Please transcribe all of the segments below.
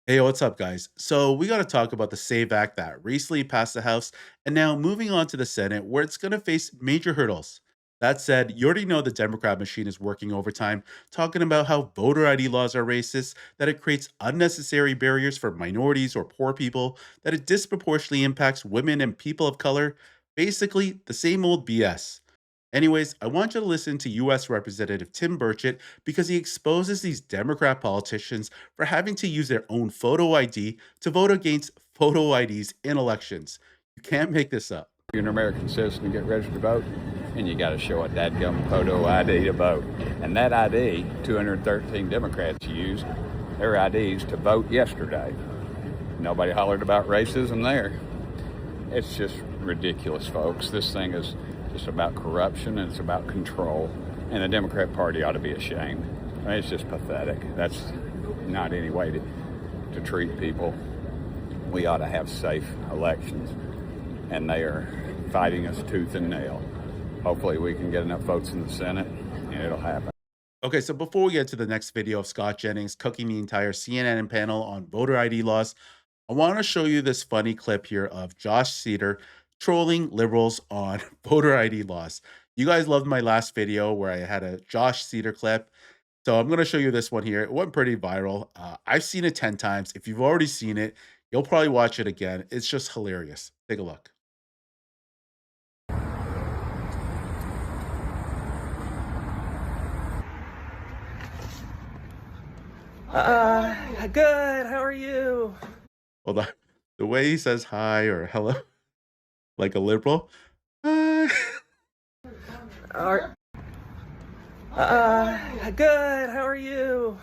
Hey, what's up, guys? So, we got to talk about the SAVE Act that recently passed the House and now moving on to the Senate, where it's going to face major hurdles. That said, you already know the Democrat machine is working overtime, talking about how voter ID laws are racist, that it creates unnecessary barriers for minorities or poor people, that it disproportionately impacts women and people of color. Basically, the same old BS. Anyways, I want you to listen to US Representative Tim Burchett because he exposes these Democrat politicians for having to use their own photo ID to vote against photo IDs in elections. You can't make this up. You're an American citizen and get registered to vote, and you got to show a dadgum photo ID to vote. And that ID, 213 Democrats used their IDs to vote yesterday. Nobody hollered about racism there. It's just ridiculous, folks. This thing is just about corruption and it's about control. And the Democrat Party ought to be ashamed. I mean, it's just pathetic. That's not any way to treat people. We ought to have safe elections. And they are fighting us tooth and nail. Hopefully we can get enough votes in the Senate and it'll happen. Okay, so before we get to the next video of Scott Jennings cooking the entire CNN panel on voter ID laws, I want to show you this funny clip here of Josh Cedar trolling liberals on voter ID laws. You guys loved my last video where I had a Josh Cedar clip. So I'm going to show you this one here. It went pretty viral. I've seen it 10 times. If you've already seen it, you'll probably watch it again. It's just hilarious. Take a look. Good. How are you? Well, the way he says hi or hello, like a liberal. Uh, Are Good. How are you?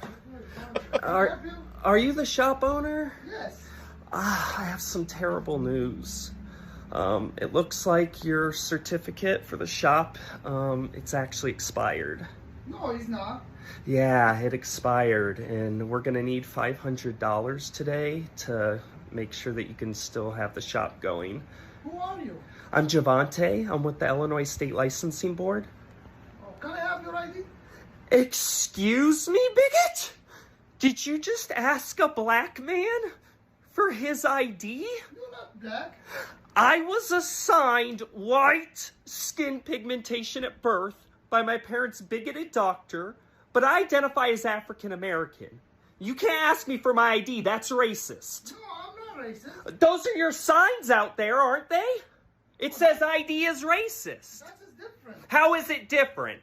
Are you the shop owner? Yes. I have some terrible news. It looks like your certificate for the shop, it's actually expired. No, he's not. Yeah, it expired, and we're gonna need $500 today to make sure that you can still have the shop going. Who are you? I'm Javante. I'm with the Illinois State Licensing Board. Oh, can I have your ID? Excuse me, bigot? Did you just ask a black man for his ID? You're not black. I was assigned white skin pigmentation at birth by my parents' bigoted doctor, but I identify as African American. You can't ask me for my ID, that's racist. No, I'm not racist. Those are your signs out there, aren't they? It says ID is racist. That is different. How is it different?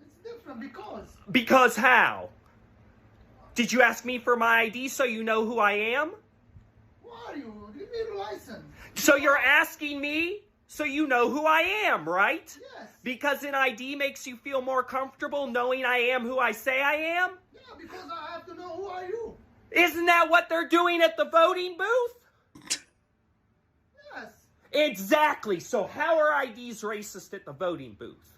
It's different because. Because how? Did you ask me for my ID so you know who I am? Who are you? Give me your license. So you're asking me so you know who I am, right? Yes. Because an ID makes you feel more comfortable knowing I am who I say I am? Yeah, because I have to know who are you. Isn't that what they're doing at the voting booth? Yes. Exactly. So how are IDs racist at the voting booth?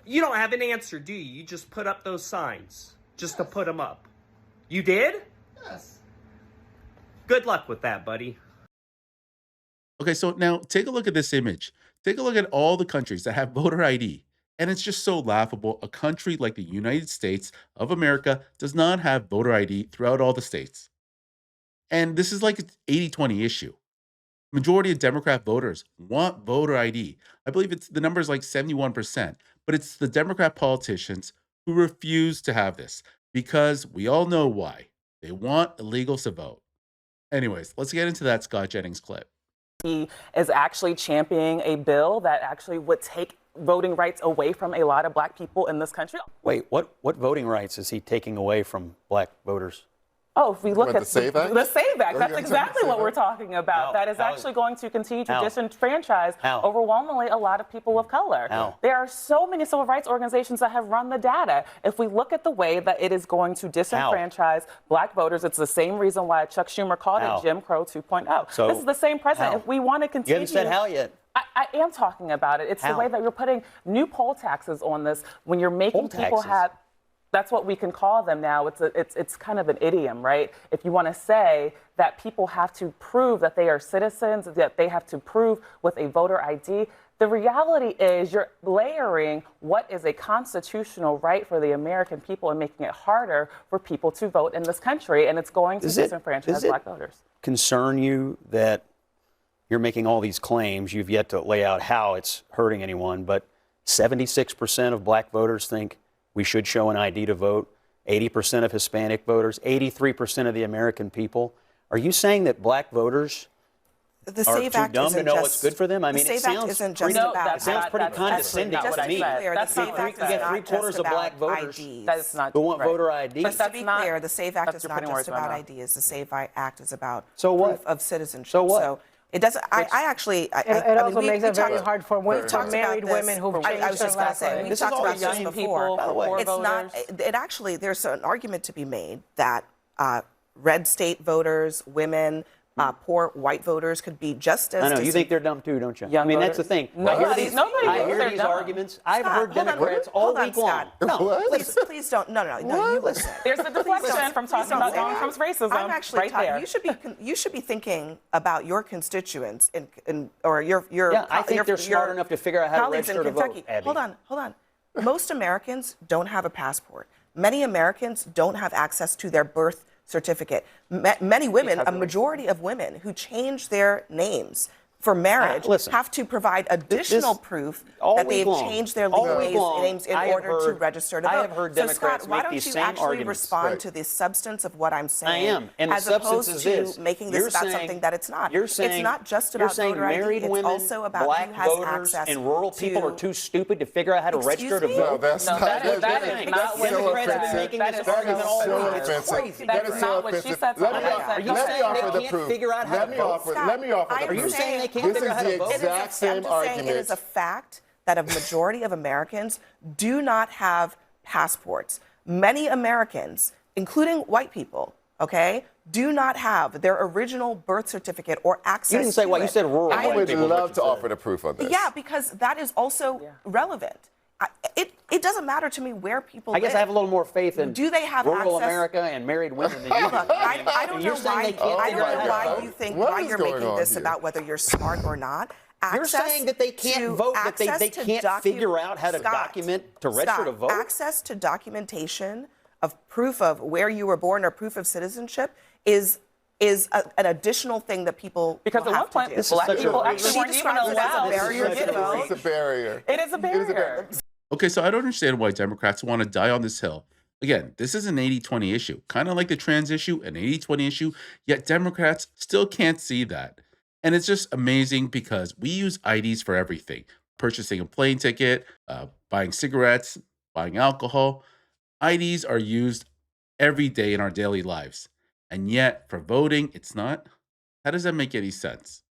You don't have an answer, do you? You just put up those signs just to put them up. You did? Yes. Good luck with that, buddy. Okay, so now take a look at this image. Take a look at all the countries that have voter ID. And it's just so laughable. A country like the United States of America does not have voter ID throughout all the states. And this is like an 80-20 issue. Majority of Democrat voters want voter ID. I believe it's the number is like 71%, but it's the Democrat politicians who refuse to have this because we all know why. They want illegals to vote. Anyways, let's get into that Scott Jennings clip. He is actually championing a bill that actually would take voting rights away from a lot of black people in this country. Wait, what voting rights is he taking away from black voters? Oh, if we look What, at the SAVE Act? the SAVE Act, Are that's you exactly saying what SAVE we're Act? talking about. How? That is How? actually going to continue to How? disenfranchise How? overwhelmingly a lot of people of color. How? There are so many civil rights organizations that have run the data. If we look at the way that it is going to disenfranchise black voters, it's the same reason why Chuck Schumer called How? it Jim Crow 2.0. So, this is the same president. how? If we want to You continue... haven't said how yet. I am talking about it. It's the How? way that you're putting new poll taxes on this when you're making Poll people taxes? have... That's what we can call them now. It's kind of an idiom, right? If you want to say that people have to prove that they are citizens, that they have to prove with a voter ID, The reality is you're layering what is a constitutional right for the American people and making it harder for people to vote in this country, and it's going to disenfranchise black voters. Concern you that you're making all these claims? You've yet to lay out how it's hurting anyone, but 76% of black voters think we should show an ID to vote. 80% of Hispanic voters, 83% of the American people. Are you saying that black voters The are SAVE too Act dumb to isn't know just, what's good for them? I mean, the it SAVE Act sounds isn't pretty, just about. it sounds pretty that's condescending not to what me. I said. That's The not SAVE what Act I is said. not three-quarters just of black about voters IDs. That is not who want right. voter ID. Just to be not- clear, the SAVE Act that's is your not putting just words in my about mouth. IDs. The SAVE Act is about So what? proof of citizenship. So what? So it doesn't. I actually. I It mean, also makes we it very talked- hard for we talked about married this. women who've changed I was their just going to last say, name. we This is talked all about young this people, before. By the way, poor It's not. voters. It actually, there's an argument to be made that red state voters, women, poor white voters could be just as. I know, you think they're dumb too, don't you? Young I mean, that's the voters? thing. Nobody- I hear these, nobody I thinks hear they're these dumb. arguments. I've Scott, heard hold on. Democrats all Hold on, week long. Scott. No, Please don't. No. You listen. There's a deflection from talking about say Donald that. Trump's racism I'm actually right there. You should be thinking about your constituents or your Yeah, I think they're your smart enough to figure out how to colleagues in register to vote, Kentucky. Abby. Hold on. Most Americans don't have a passport. Many Americans don't have access to their birth certificate. Many women, a majority of women who change their names for marriage listen, have to provide additional proof all that week they've long, changed their all legal week long, names in I have order to heard- register to vote. I have heard so Democrats Scott, why make don't these you same actually arguments. respond Right. to the substance of what I'm saying? I am, and the as substance opposed is to this. making this You're about saying- something that it's not. You're saying, it's not just you're about saying voter ID. married It's women, also about black who has voters, access and rural people to- are too stupid to figure out how to Excuse register to me? vote. No, that's No, not. that is Democrats not what she have been said. making That this is argument all so week. It's offensive. crazy. That That is is not so what she offensive. said. Let Something me, I said. Are you let saying me offer they the can't proof. figure out how let to me vote? offer. Scott, Let me offer I'm the Are you proof. just saying they can't I'm This figure is out how to the vote? exact I'm same just saying it argument. is a fact that a majority of Americans do not have passports. Many Americans, including white people, okay, do not have their original birth certificate or access to You didn't say what it. you said. Rural I white would people is what love you to said. offer the proof on this. Yeah, because that is also relevant. It doesn't matter to me where people I guess live. I have a little more faith in Do they have rural access? America and married women than you do. Look, I don't You're know saying why. they can't I figure don't out know how to why vote? you think What why is you're going making on this here? about whether you're smart or not. You're Access saying that they can't to- vote, that they access to can't figure out how to Scott, document to register Scott, to vote? Access to documentation of proof of where you were born or proof of citizenship is an additional thing that people Because will at have one to point, do. black such a people weird- actually She weren't even describes it as a allowed barrier to to get vote. It's a barrier. It is a barrier. Okay, so I don't understand why Democrats want to die on this hill. Again, this is an 80-20 issue, kind of like the trans issue, an 80-20 issue, yet Democrats still can't see that. And it's just amazing because we use IDs for everything. Purchasing a plane ticket, buying cigarettes, buying alcohol. IDs are used every day in our daily lives. And yet, for voting, it's not. How does that make any sense?